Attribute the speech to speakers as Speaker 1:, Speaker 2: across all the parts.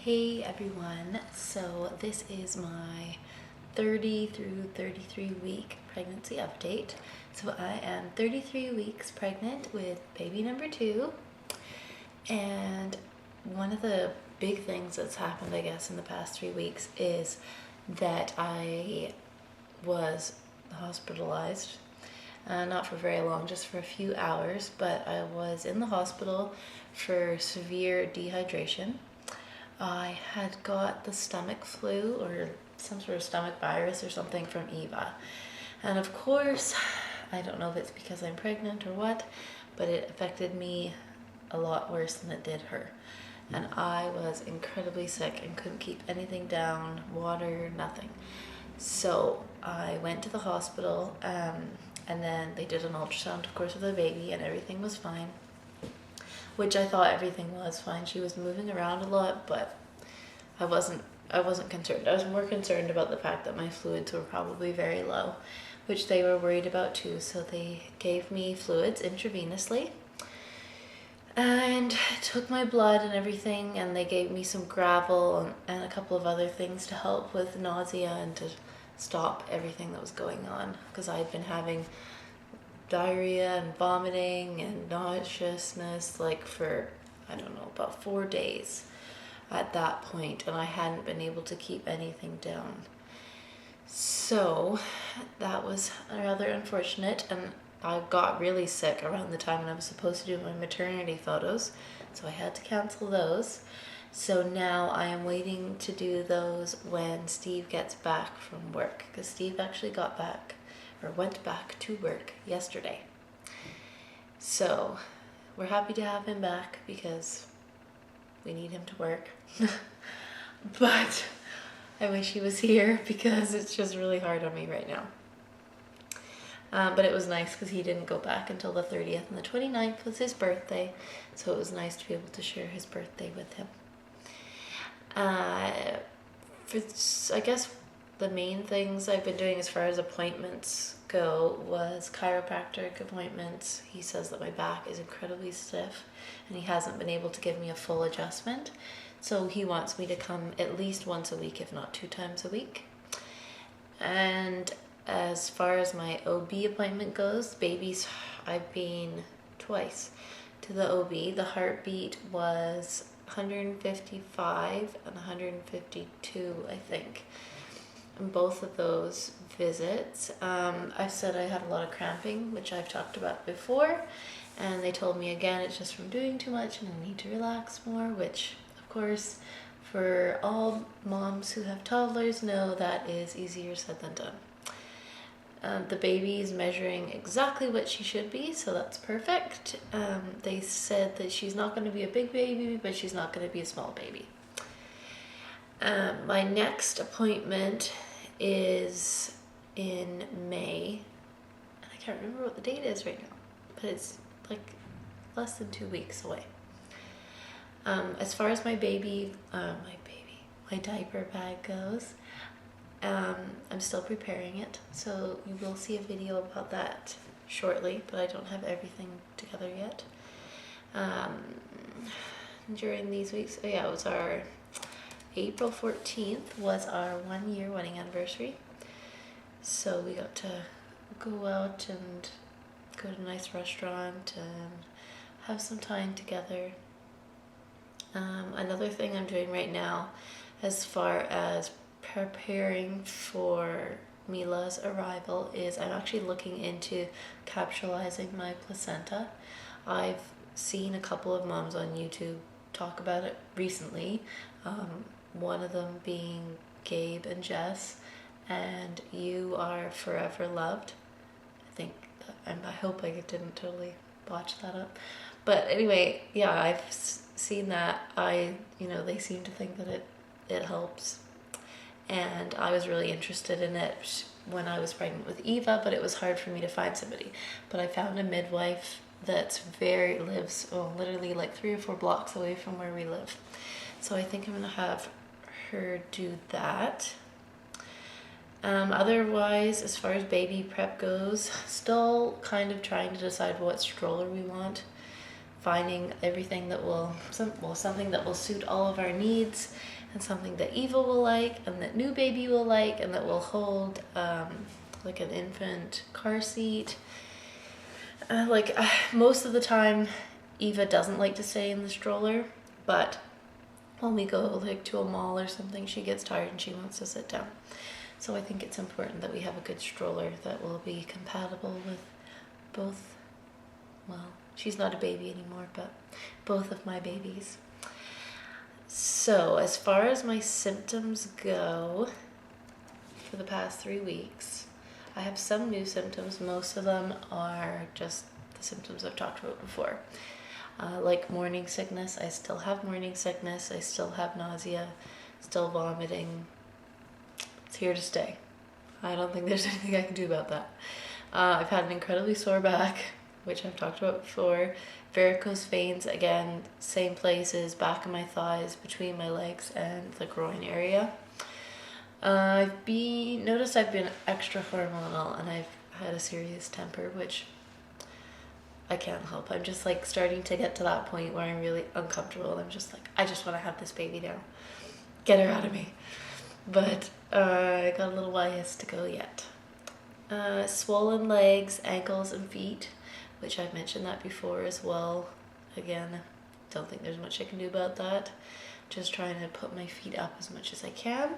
Speaker 1: Hey everyone, so this is my 30 through 33 week pregnancy update. So I am 33 weeks pregnant with baby number 2, and one of the big things that's happened, I guess, in the past 3 weeks is that I was hospitalized. Not for very long, just for a few hours, but I was in the hospital for severe dehydration. I had got the stomach flu or some sort of stomach virus or something from Eva. And of course, I don't know if it's because I'm pregnant or what, but it affected me a lot worse than it did her. And I was incredibly sick and couldn't keep anything down, water, nothing. So I went to the hospital, and then they did an ultrasound, of course, of the baby, and everything was fine. Which I thought everything was fine. She was moving around a lot, but I wasn't concerned. I was more concerned about the fact that my fluids were probably very low, which they were worried about too. So they gave me fluids intravenously and took my blood and everything, and they gave me some gravel and a couple of other things to help with nausea and to stop everything that was going on, because I'd been having diarrhea and vomiting and nauseousness like for, I don't know, about 4 days at that point, and I hadn't been able to keep anything down. So that was rather unfortunate, and I got really sick around the time when I was supposed to do my maternity photos, so I had to cancel those. So now I am waiting to do those when Steve gets back from work, because Steve actually got back or went back to work yesterday. So we're happy to have him back because we need him to work. But I wish he was here because it's just really hard on me right now. But it was nice because he didn't go back until the 30th, and the 29th was his birthday, so it was nice to be able to share his birthday with him. I guess the main things I've been doing as far as appointments go was chiropractic appointments. He says that my back is incredibly stiff and he hasn't been able to give me a full adjustment. So he wants me to come at least once a week, if not 2 times a week. And as far as my OB appointment goes, babies, I've been twice to the OB. The heartbeat was 155 and 152, I think. In both of those visits, I said I had a lot of cramping, which I've talked about before, and they told me again it's just from doing too much and I need to relax more, which of course for all moms who have toddlers know that is easier said than done. The baby is measuring exactly what she should be, so that's perfect. They said that she's not going to be a big baby, but she's not going to be a small baby. My next appointment is in May, and I can't remember what the date is right now, but it's like less than 2 weeks away. As far as my diaper bag goes, I'm still preparing it, so you will see a video about that shortly, but I don't have everything together yet. During these weeks, it was our April 14th was our 1-year wedding anniversary. So we got to go out and go to a nice restaurant and have some time together. Another thing I'm doing right now as far as preparing for Mila's arrival is I'm actually looking into capsulizing my placenta. I've seen a couple of moms on YouTube talk about it recently. One of them being Gabe and Jess, and You Are Forever Loved. I hope I didn't totally botch that up. But anyway, yeah, I've seen that. They seem to think that it helps. And I was really interested in it when I was pregnant with Eva, but it was hard for me to find somebody. But I found a midwife that lives literally like 3 or 4 blocks away from where we live. So I think I'm going to have her do that. Otherwise, as far as baby prep goes, still kind of trying to decide what stroller we want finding everything that will, something that will suit all of our needs, and something that Eva will like, and that new baby will like, and that will hold like an infant car seat. Most of the time, Eva doesn't like to stay in the stroller, but when we go like to a mall or something, she gets tired and she wants to sit down. So I think it's important that we have a good stroller that will be compatible with both, well, she's not a baby anymore, but both of my babies. So as far as my symptoms go for the past 3 weeks, I have some new symptoms. Most of them are just the symptoms I've talked about before. Like morning sickness. I still have morning sickness. I still have nausea, still vomiting. It's here to stay. I don't think there's anything I can do about that. I've had an incredibly sore back, which I've talked about before. Varicose veins, again, same places, back of my thighs, between my legs and the groin area. I've noticed I've been extra hormonal, and I've had a serious temper, which I can't help. I'm just like starting to get to that point where I'm really uncomfortable. I'm just like, I just want to have this baby now. Get her out of me. But I got a little ways to go yet. Swollen legs, ankles, and feet, which I've mentioned that before as well. Again, don't think there's much I can do about that. Just trying to put my feet up as much as I can.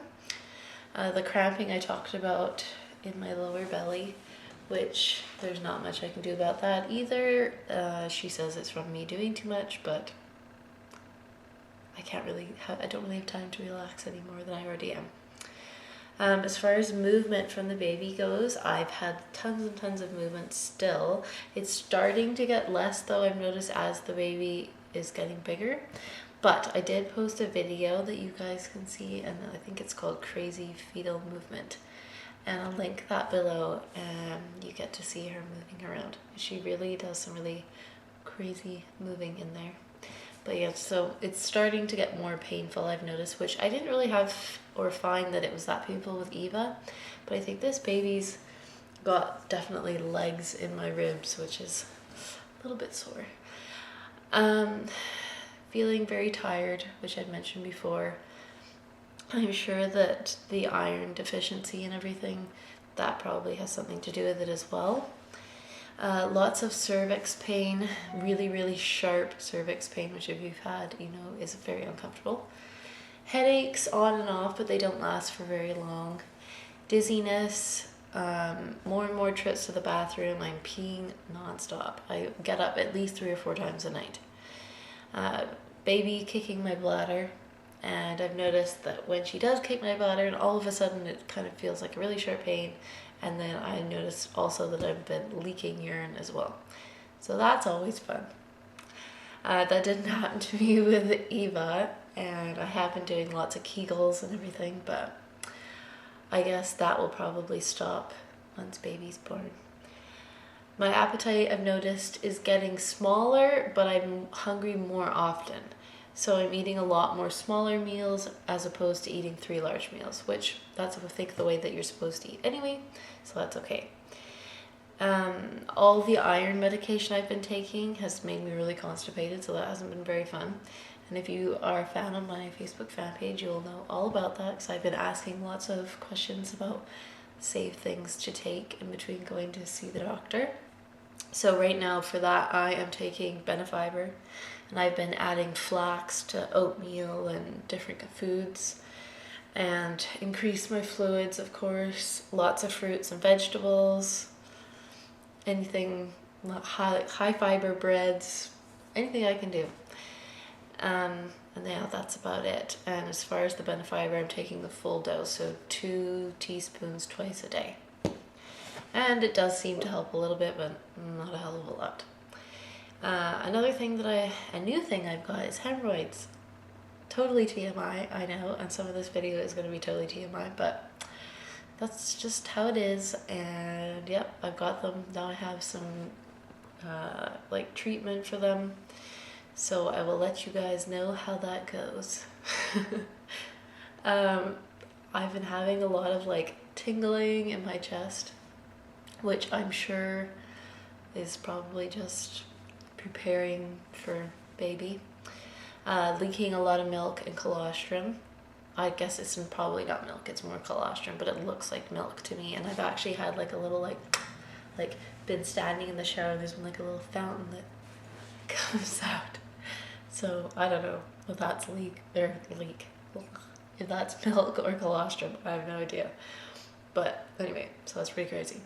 Speaker 1: The cramping I talked about in my lower belly, which there's not much I can do about that either. She says it's from me doing too much, but I don't really have time to relax any more than I already am. As far as movement from the baby goes, I've had tons and tons of movement still. It's starting to get less though, I've noticed, as the baby is getting bigger. But I did post a video that you guys can see, and I think it's called Crazy Fetal Movement. And I'll link that below, and you get to see her moving around. She really does some really crazy moving in there. But yeah, so it's starting to get more painful, I've noticed, which I didn't really have or find that it was that painful with Eva. But I think this baby's got definitely legs in my ribs, which is a little bit sore. Feeling very tired, which I'd mentioned before. I'm sure that the iron deficiency and everything, that probably has something to do with it as well. Lots of cervix pain, really, really sharp cervix pain, which if you've had, you know, is very uncomfortable. Headaches on and off, but they don't last for very long. Dizziness, more and more trips to the bathroom. I'm peeing nonstop. I get up at least 3 or 4 times a night. Baby kicking my bladder, and I've noticed that when she does kick my bladder, and all of a sudden it kind of feels like a really sharp pain, and then I noticed also that I've been leaking urine as well. So that's always fun. That didn't happen to me with Eva, and I have been doing lots of Kegels and everything, but I guess that will probably stop once baby's born. My appetite, I've noticed, is getting smaller, but I'm hungry more often. So I'm eating a lot more smaller meals as opposed to eating 3 large meals, which that's, I think, the way that you're supposed to eat anyway, so that's okay. All the iron medication I've been taking has made me really constipated, so that hasn't been very fun. And if you are a fan of my Facebook fan page, you'll know all about that, because I've been asking lots of questions about safe things to take in between going to see the doctor. So right now for that, I am taking Benefiber, and I've been adding flax to oatmeal and different foods, and increase my fluids, of course, lots of fruits and vegetables, anything, high fiber breads, anything I can do. And yeah, that's about it. And as far as the Benefiber, I'm taking the full dose, so 2 teaspoons twice a day. And it does seem to help a little bit, but not a hell of a lot. Another thing a new thing I've got is hemorrhoids. Totally TMI, I know, and some of this video is going to be totally TMI, but that's just how it is. And yep, I've got them. Now I have some treatment for them, so I will let you guys know how that goes. I've been having a lot of tingling in my chest, which I'm sure is probably just preparing for baby. Leaking a lot of milk and colostrum. I guess it's probably not milk, it's more colostrum, but it looks like milk to me. And I've actually had like a little like been standing in the shower and there's been like a little fountain that comes out. So I don't know if that's if that's milk or colostrum. I have no idea. But anyway, so that's pretty crazy.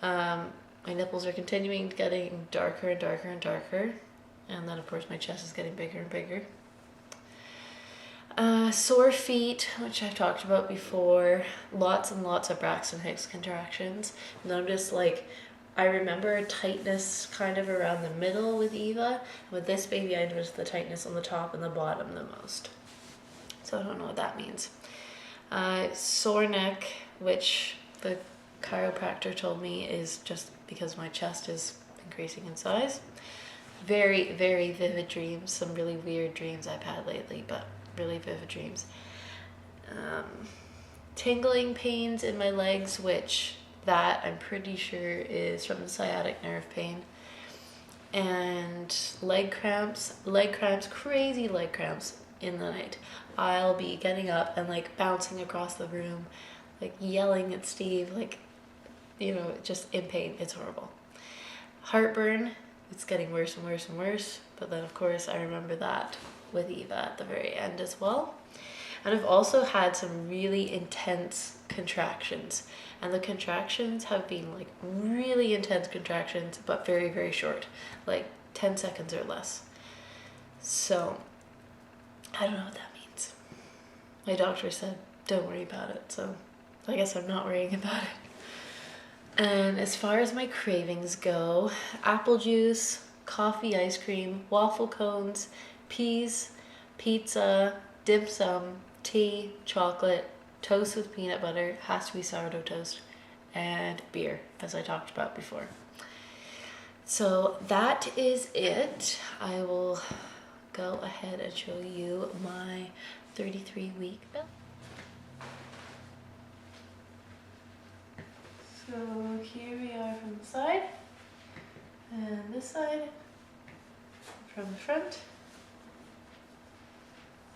Speaker 1: My nipples are continuing getting darker and darker and darker. And then of course my chest is getting bigger and bigger. Sore feet, which I've talked about before. Lots and lots of Braxton Hicks contractions. And I'm just like, I remember a tightness kind of around the middle with Eva. With this baby, I noticed the tightness on the top and the bottom the most. So I don't know what that means. Sore neck, which the chiropractor told me is just because my chest is increasing in size. Very, very vivid dreams. Some really weird dreams I've had lately, but really vivid dreams. Tingling pains in my legs, which that I'm pretty sure is from the sciatic nerve pain. And leg cramps, crazy leg cramps in the night. I'll be getting up and like bouncing across the room, like yelling at Steve, like, you know, just in pain. It's horrible. Heartburn, it's getting worse and worse and worse. But then of course I remember that with Eva at the very end as well. And I've also had some really intense contractions. And the contractions have been like really intense contractions, but very, very short, like 10 seconds or less. So I don't know what that means. My doctor said, don't worry about it. So I guess I'm not worrying about it. And as far as my cravings go, apple juice, coffee, ice cream, waffle cones, peas, pizza, dim sum, tea, chocolate, toast with peanut butter, has to be sourdough toast, and beer, as I talked about before. So that is it. I will go ahead and show you my 33-week bill. So here we are from the side, and this side from the front,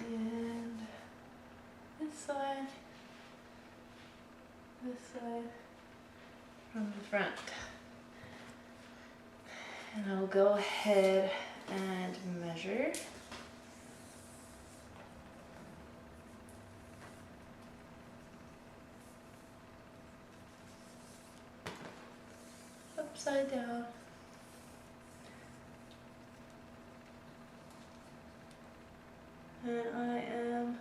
Speaker 1: and this side from the front. And I'll go ahead and measure. Upside down. And I am,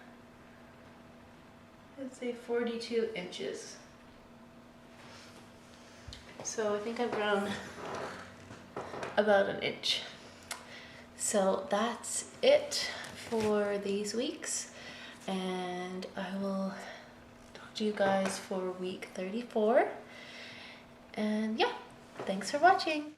Speaker 1: let's say 42 inches. So I think I've grown about an inch. So that's it for these weeks. And I will talk to you guys for week 34. And yeah, thanks for watching.